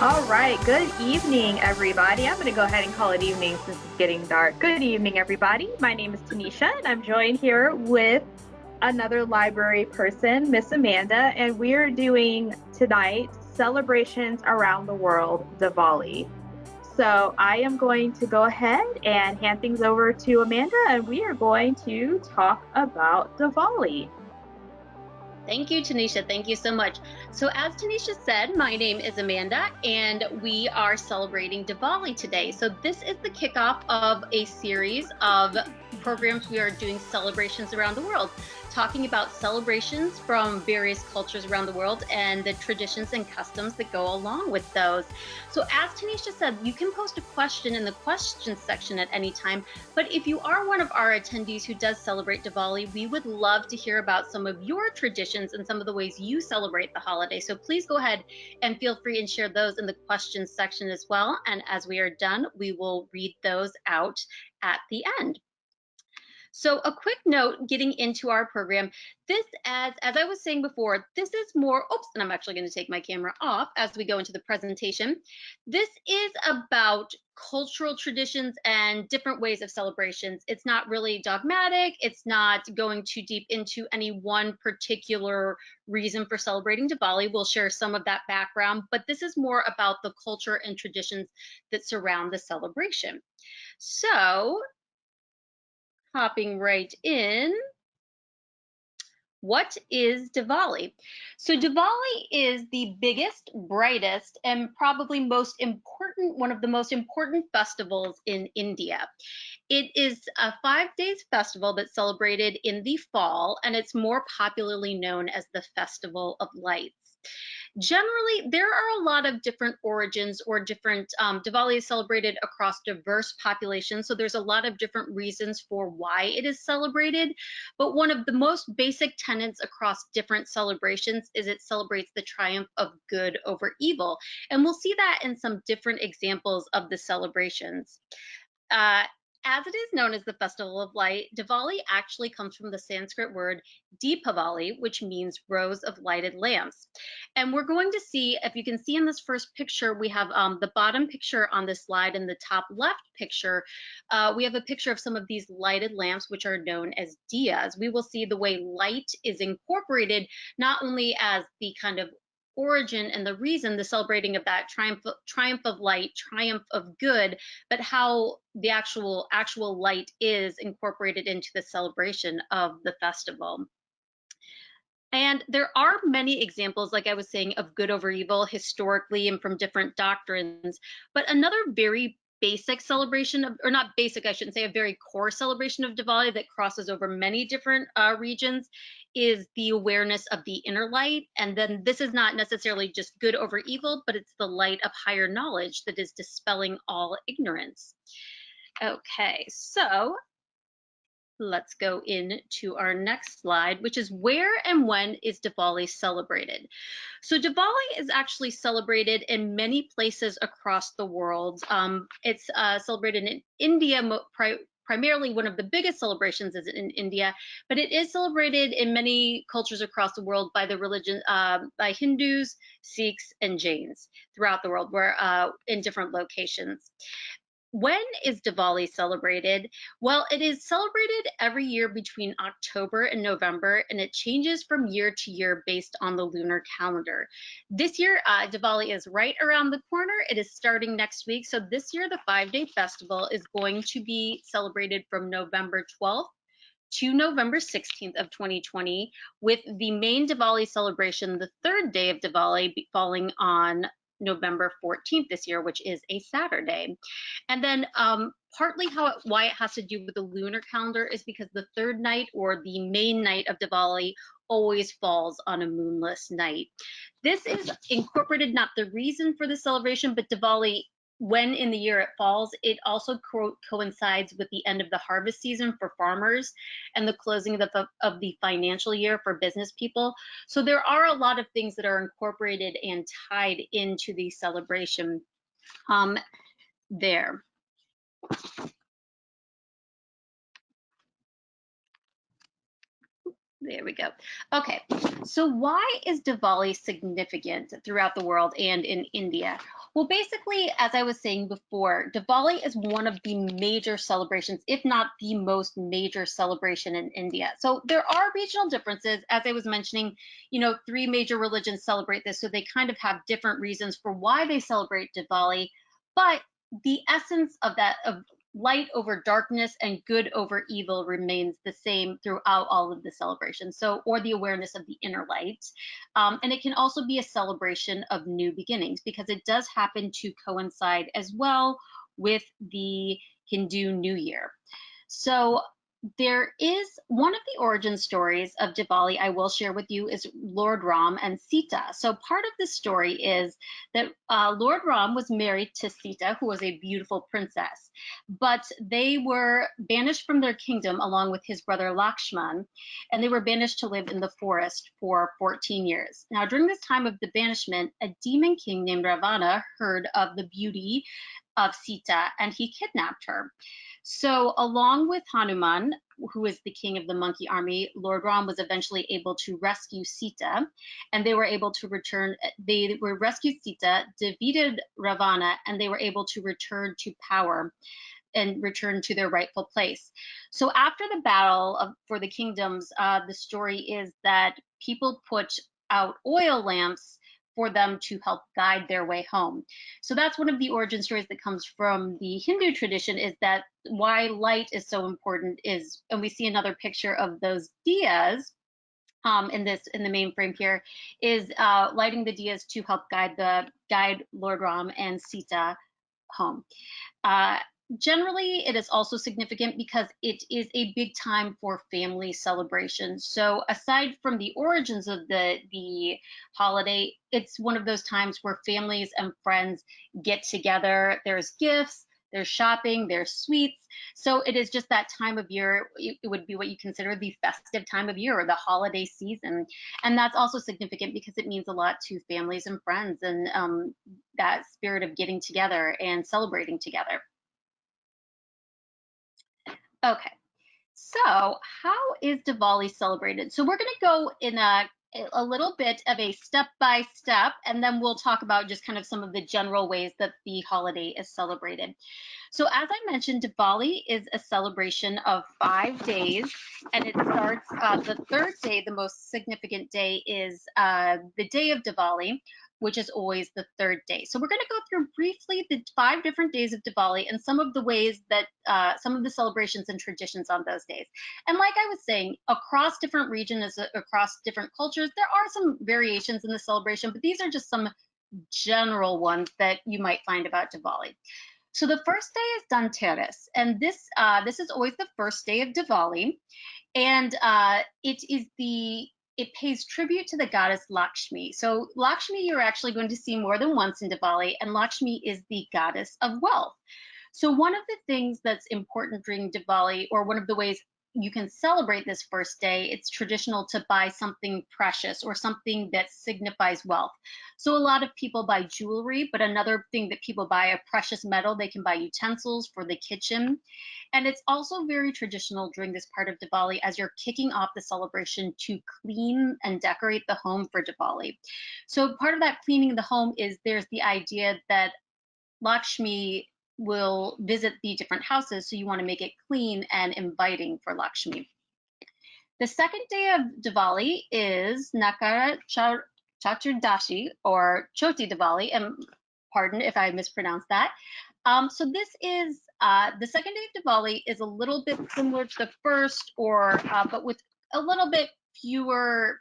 All right, good evening, everybody. I'm going to go ahead and call it evening since it's getting dark. Good evening, everybody. My name is Tanisha, and I'm joined here with another library person, Miss Amanda, and we're doing tonight celebrations around the world, Diwali. So I am going to go ahead and hand things over to Amanda, and we are going to talk about Diwali. Thank you, Tanisha. Thank you so much. So, as Tanisha said, my name is Amanda, and we are celebrating Diwali today. So, this is the kickoff of a series of programs. We are doing celebrations around the world, talking about celebrations from various cultures around the world and the traditions and customs that go along with those. So, as Tanisha said, you can post a question in the questions section at any time. But if you are one of our attendees who does celebrate Diwali, we would love to hear about some of your traditions and some of the ways you celebrate the holiday. So please go ahead and feel free and share those in the questions section as well. And as we are done, we will read those out at the end. So a quick note getting into our program, this as I was saying before, this is more, oops, and I'm actually going to take my camera off as we go into the presentation. This is about cultural traditions and different ways of celebrations. It's not really dogmatic. It's not going too deep into any one particular reason for celebrating Diwali. We'll share some of that background, but this is more about the culture and traditions that surround the celebration. So hopping right in. What is Diwali? So Diwali is the biggest, brightest, and probably one of the most important festivals in India. It is a 5 days festival that's celebrated in the fall, and it's more popularly known as the Festival of Lights. Generally, there are a lot of different origins or different Diwali is celebrated across diverse populations. So there's a lot of different reasons for why it is celebrated. But one of the most basic tenets across different celebrations is it celebrates the triumph of good over evil. And we'll see that in some different examples of the celebrations. As it is known as the Festival of Light, Diwali actually comes from the Sanskrit word Deepavali, which means rows of lighted lamps. And we're going to see, if you can see in this first picture, we have the bottom picture on this slide and the top left picture. We have a picture of some of these lighted lamps, which are known as diyas. We will see the way light is incorporated not only as the kind of origin and the reason, the celebrating of that triumph of light, triumph of good, but how the actual light is incorporated into the celebration of the festival. And there are many examples, like I was saying, of good over evil historically and from different doctrines. But another very basic celebration of, or not basic, I shouldn't say, a very core celebration of Diwali that crosses over many different regions is the awareness of the inner light. And then this is not necessarily just good over evil, but it's the light of higher knowledge that is dispelling all ignorance. Okay, so let's go into our next slide, which is where and when is Diwali celebrated? So Diwali is actually celebrated in many places across the world. It's celebrated in India, primarily. One of the biggest celebrations is in India, but it is celebrated in many cultures across the world by the religion, by Hindus, Sikhs, and Jains throughout the world, where in different locations. When is Diwali celebrated? Well, it is celebrated every year between October and November, and it changes from year to year based on the lunar calendar. This year, Diwali is right around the corner. It is starting next week. So this year, the 5-day festival is going to be celebrated from November 12th to November 16th of 2020, with the main Diwali celebration, the third day of Diwali, falling on November 14th this year, which is a Saturday. And then partly why it has to do with the lunar calendar is because the third night, or the main night of Diwali, always falls on a moonless night. This is incorporated, not the reason for the celebration, but Diwali, when in the year it falls, it also coincides with the end of the harvest season for farmers and the closing of the financial year for business people. So there are a lot of things that are incorporated and tied into the celebration there. There we go. Okay, so why is Diwali significant throughout the world and in India? Well, basically, as I was saying before, Diwali is one of the major celebrations, if not the most major celebration in India. So there are regional differences. As I was mentioning, three major religions celebrate this, so they kind of have different reasons for why they celebrate Diwali. But the essence of that, of light over darkness and good over evil, remains the same throughout all of the celebrations. So, or the awareness of the inner light. And it can also be a celebration of new beginnings because it does happen to coincide as well with the Hindu New Year. So there is one of the origin stories of Diwali I will share with you is Lord Ram and Sita. So part of the story is that Lord Ram was married to Sita, who was a beautiful princess, but they were banished from their kingdom along with his brother Lakshman, and they were banished to live in the forest for 14 years. Now, during this time of the banishment, a demon king named Ravana heard of the beauty of Sita and he kidnapped her. So, along with Hanuman, who is the king of the monkey army, Lord Ram was eventually able to rescue Sita, and they were able to return. They were rescued Sita, defeated Ravana, and they were able to return to power and return to their rightful place. So, after the battle for the kingdoms, the story is that people put out oil lamps for them to help guide their way home. So that's one of the origin stories that comes from the Hindu tradition, is that why light is so important is, and we see another picture of those diyas in the main frame here, is lighting the diyas to help guide Lord Ram and Sita home. Uh, Generally, it is also significant because it is a big time for family celebrations. So, aside from the origins of the holiday, it's one of those times where families and friends get together. There's gifts, there's shopping, there's sweets. So it is just that time of year. It would be what you consider the festive time of year or the holiday season. And that's also significant because it means a lot to families and friends, and that spirit of getting together and celebrating together. Okay, so how is Diwali celebrated? So we're going to go in a little bit of a step by step, and then we'll talk about just kind of some of the general ways that the holiday is celebrated. So as I mentioned, Diwali is a celebration of 5 days, and it starts the third day. The most significant day is the day of Diwali, which is always the third day. So we're going to go through briefly the 5 different days of Diwali and some of the ways that some of the celebrations and traditions on those days. And like I was saying, across different regions, across different cultures, there are some variations in the celebration, but these are just some general ones that you might find about Diwali. So the first day is Dhanteras, and this is always the first day of Diwali, and it pays tribute to the goddess Lakshmi. So Lakshmi, you're actually going to see more than once in Diwali, and Lakshmi is the goddess of wealth. So one of the things that's important during Diwali, or one of the ways you can celebrate this first day, it's traditional to buy something precious or something that signifies wealth. So a lot of people buy jewelry, but another thing that people buy, a precious metal, they can buy utensils for the kitchen. And it's also very traditional during this part of Diwali, as you're kicking off the celebration, to clean and decorate the home for Diwali. So part of that cleaning the home is there's the idea that Lakshmi will visit the different houses, so you want to make it clean and inviting for Lakshmi. The second day of Diwali is Nakara Chaturdashi, or Choti Diwali, and pardon if I mispronounced that. So this is the second day of Diwali is a little bit similar to the first, or but with a little bit fewer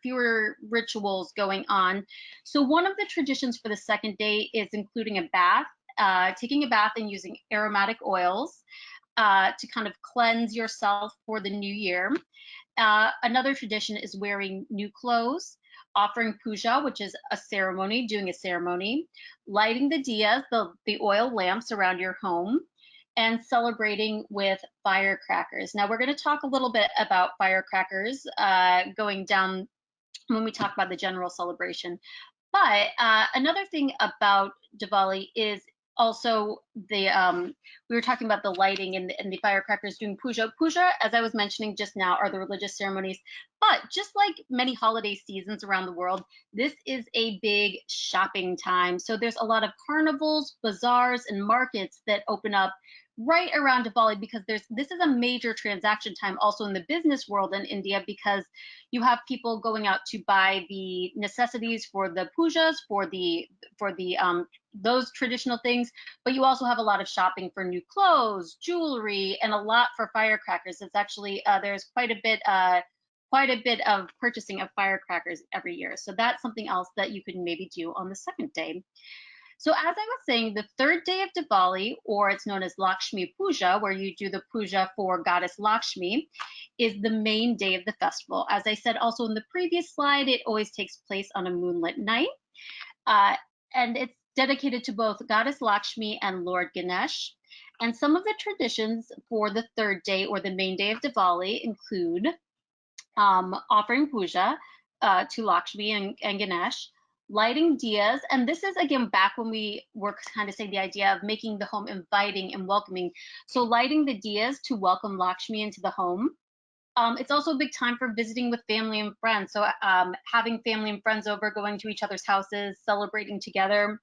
rituals going on. So one of the traditions for the second day is including a bath, taking a bath and using aromatic oils to kind of cleanse yourself for the new year. Another tradition is wearing new clothes, offering puja, which is a ceremony, doing a ceremony, lighting the diyas, the oil lamps around your home, and celebrating with firecrackers. Now, we're going to talk a little bit about firecrackers going down when we talk about the general celebration. But another thing about Diwali is also we were talking about the lighting and the firecrackers doing puja. Puja, as I was mentioning just now, are the religious ceremonies. But just like many holiday seasons around the world, this is a big shopping time. So there's a lot of carnivals, bazaars, and markets that open up right around Diwali, because this is a major transaction time also in the business world in India, because you have people going out to buy the necessities for the pujas, for the those traditional things, but you also have a lot of shopping for new clothes, jewelry, and a lot for firecrackers. It's actually there's quite a bit of purchasing of firecrackers every year. So that's something else that you could maybe do on the second day. So as I was saying, the third day of Diwali, or it's known as Lakshmi Puja, where you do the puja for goddess Lakshmi, is the main day of the festival. As I said also in the previous slide, it always takes place on a moonlit night. Uh, and it's dedicated to both goddess Lakshmi and Lord Ganesh. And some of the traditions for the third day, or the main day of Diwali, include offering puja to Lakshmi and Ganesh, lighting diyas, and this is again back when we were kind of saying the idea of making the home inviting and welcoming. So lighting the diyas to welcome Lakshmi into the home. It's also a big time for visiting with family and friends. So having family and friends over, going to each other's houses, celebrating together.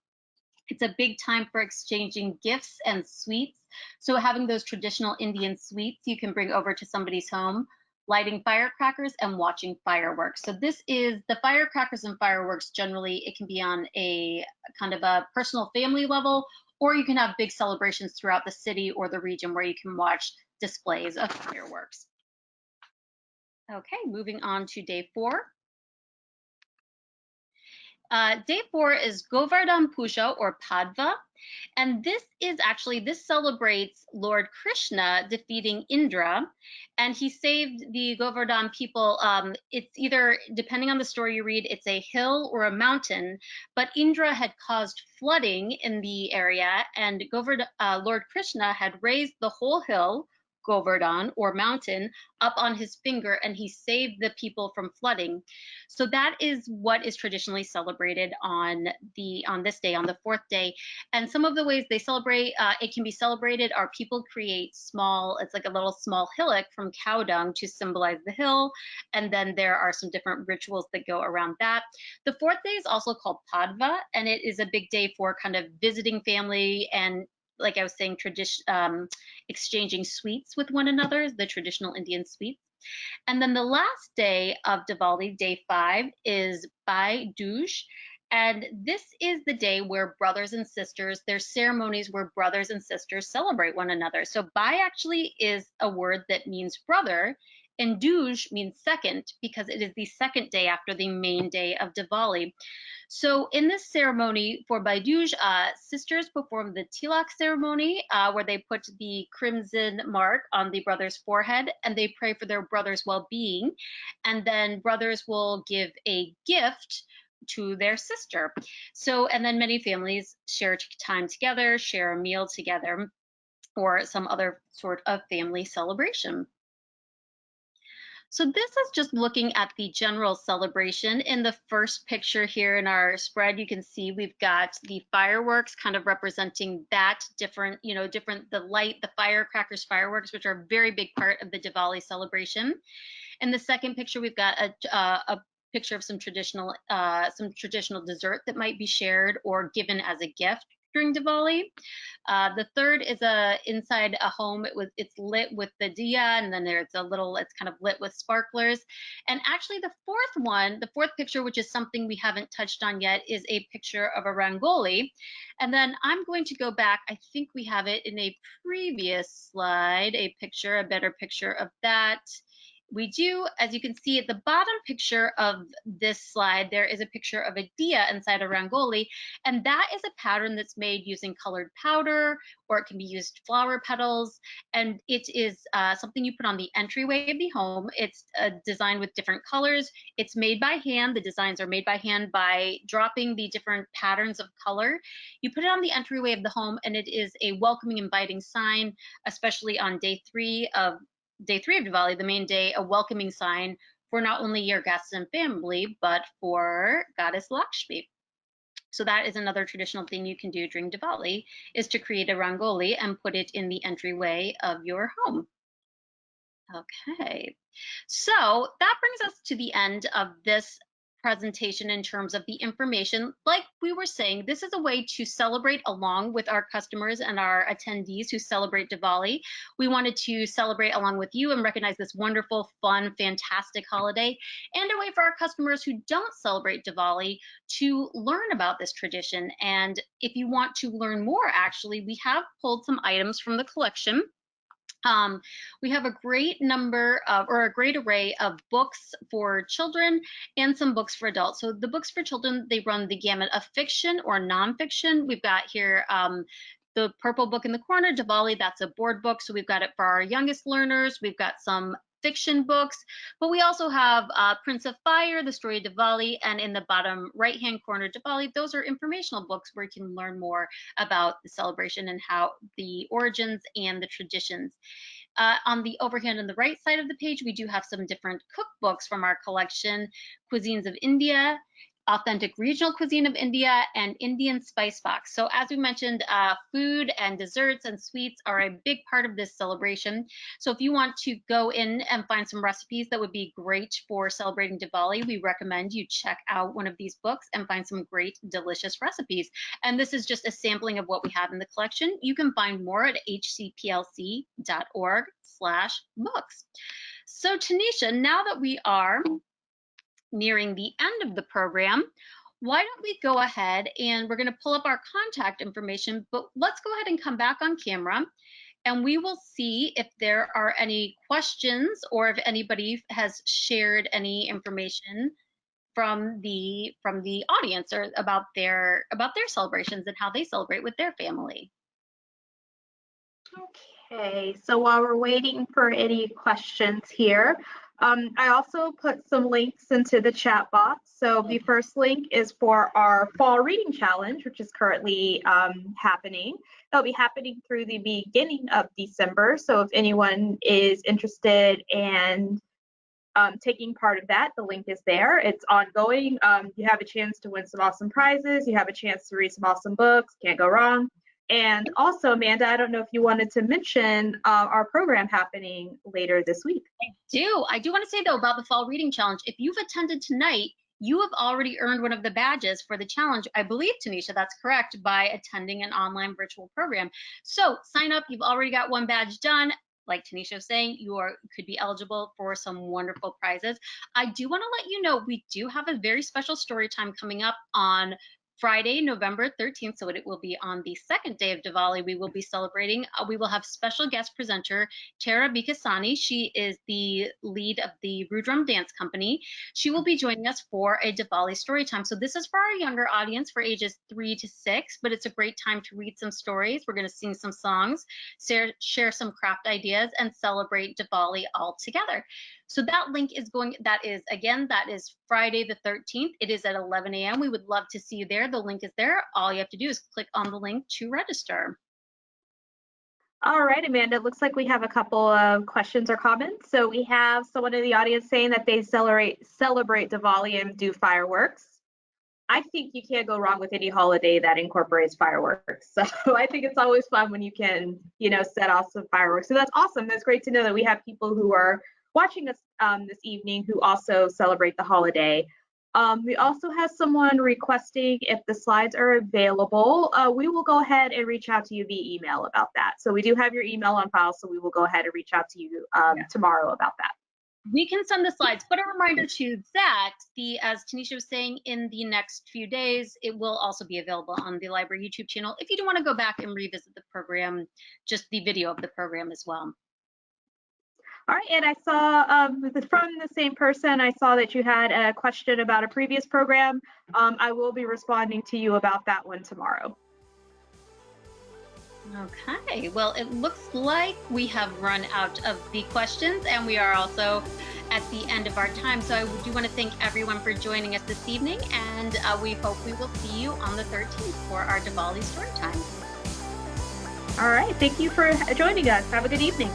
It's a big time for exchanging gifts and sweets. So having those traditional Indian sweets you can bring over to somebody's home, lighting firecrackers and watching fireworks. So this is the firecrackers and fireworks. Generally, it can be on a kind of a personal family level, or you can have big celebrations throughout the city or the region where you can watch displays of fireworks. Okay, moving on to day 4. Day 4 is Govardhan Puja, or Padva. And this celebrates Lord Krishna defeating Indra, and he saved the Govardhan people. It's either, depending on the story you read, it's a hill or a mountain, but Indra had caused flooding in the area, and Lord Krishna had raised the whole hill, Govardhan or mountain, up on his finger, and he saved the people from flooding. So that is what is traditionally celebrated on this day, on the 4th day. And some of the ways they celebrate, it can be celebrated, are people create it's like a little small hillock from cow dung to symbolize the hill. And then there are some different rituals that go around that. The 4th day is also called Padva, and it is a big day for kind of visiting family and, like I was saying, exchanging sweets with one another, the traditional Indian sweets. And then the last day of Diwali, day 5, is Bhai Dooj. And this is the day where brothers and sisters, there's ceremonies where brothers and sisters celebrate one another. So Bhai actually is a word that means brother, and Dooj means second, because it is the second day after the main day of Diwali. So in this ceremony for Bhai Dooj, sisters perform the tilak ceremony, where they put the crimson mark on the brother's forehead and they pray for their brother's well-being. And then brothers will give a gift to their sister. So, and then many families share time together, share a meal together, or some other sort of family celebration. So this is just looking at the general celebration. In the first picture here in our spread, you can see we've got the fireworks kind of representing that different, the light, the fireworks, which are a very big part of the Diwali celebration. In the second picture, we've got a picture of some traditional dessert that might be shared or given as a gift during Diwali. The third is inside a home. It's lit with the diya, and then it's kind of lit with sparklers. And actually, the fourth picture, which is something we haven't touched on yet, is a picture of a rangoli. And then I'm going to go back. I think we have it in a previous slide, a better picture of that. We do, as you can see at the bottom picture of this slide, there is a picture of a diya inside a rangoli, and that is a pattern that's made using colored powder, or it can be used flower petals, and it is something you put on the entryway of the home. It's designed with different colors. It's made by hand. The designs are made by hand by dropping the different patterns of color. You put it on the entryway of the home, and it is a welcoming, inviting sign, especially on day 3 of Diwali, the main day, a welcoming sign for not only your guests and family, but for goddess Lakshmi. So that is another traditional thing you can do during Diwali, is to create a rangoli and put it in the entryway of your home. Okay, so that brings us to the end of this presentation in terms of the information. Like we were saying, this is a way to celebrate along with our customers and our attendees who celebrate Diwali. We wanted to celebrate along with you and recognize this wonderful, fun, fantastic holiday, and a way for our customers who don't celebrate Diwali to learn about this tradition. And if you want to learn more, actually, we have pulled some items from the collection. Um, we have a great number of, or a great array of books for children and some books for adults. So the books for children, they run the gamut of fiction or nonfiction. We've got here the purple book in the corner, Diwali, that's a board book. So we've got it for our youngest learners. We've got some fiction books, but we also have Prince of Fire, The Story of Diwali, and in the bottom right-hand corner, Diwali. Those are informational books where you can learn more about the celebration and how the origins and the traditions. On the overhand on the right side of the page, we do have some different cookbooks from our collection, Cuisines of India, Authentic Regional Cuisine of India, and Indian Spice Box. So as we mentioned, food and desserts and sweets are a big part of this celebration. So if you want to go in and find some recipes that would be great for celebrating Diwali, we recommend you check out one of these books and find some great, delicious recipes. And this is just a sampling of what we have in the collection. You can find more at hcplc.org/books. So Tanisha, now that we are nearing the end of the program, why don't we go ahead and we're going to pull up our contact information, but let's go ahead and come back on camera and we will see if there are any questions or if anybody has shared any information from the audience or about their celebrations and how they celebrate with their family. Okay, so while we're waiting for any questions here, I also put some links into the chat box. So the first link is for our fall reading challenge, which is currently happening. It'll be happening through the beginning of December. So if anyone is interested in taking part of that, the link is there. It's ongoing. You have a chance to win some awesome prizes. You have a chance to read some awesome books. Can't go wrong. And also, Amanda, I don't know if you wanted to mention our program happening later this week. I do want to say, though, about the Fall Reading Challenge. If you've attended tonight, you have already earned one of the badges for the challenge. I believe, Tanisha, that's correct, by attending an online virtual program. So sign up. You've already got one badge done. Like Tanisha was saying, could be eligible for some wonderful prizes. I do want to let you know we do have a very special story time coming up on Friday, November 13th, so it will be on the second day of Diwali. We will be celebrating. We will have special guest presenter Tara Bikasani. She is the lead of the Rudram Dance Company. She will be joining us for a Diwali story time. So this is for our younger audience for ages 3 to 6, but it's a great time to read some stories. We're going to sing some songs, share some craft ideas, and celebrate Diwali all together. So that link is that is Friday the 13th. It is at 11 a.m. We would love to see you there. The link is there. All you have to do is click on the link to register. All right, Amanda, it looks like we have a couple of questions or comments. So we have someone in the audience saying that they celebrate Diwali and do fireworks. I think you can't go wrong with any holiday that incorporates fireworks. So I think it's always fun when you can, set off some fireworks. So that's awesome. That's great to know that we have people who are watching us this evening who also celebrate the holiday. We also have someone requesting if the slides are available. We will go ahead and reach out to you via email about that. So we do have your email on file, so we will go ahead and reach out to you tomorrow about that. We can send the slides, but a reminder to that, as Tanisha was saying, in the next few days, it will also be available on the library YouTube channel if you do want to go back and revisit the program, just the video of the program as well. All right, and I saw from the same person, I saw that you had a question about a previous program. I will be responding to you about that one tomorrow. Okay, well, it looks like we have run out of the questions and we are also at the end of our time. So I do want to thank everyone for joining us this evening, and we hope we will see you on the 13th for our Diwali story time. All right, thank you for joining us. Have a good evening.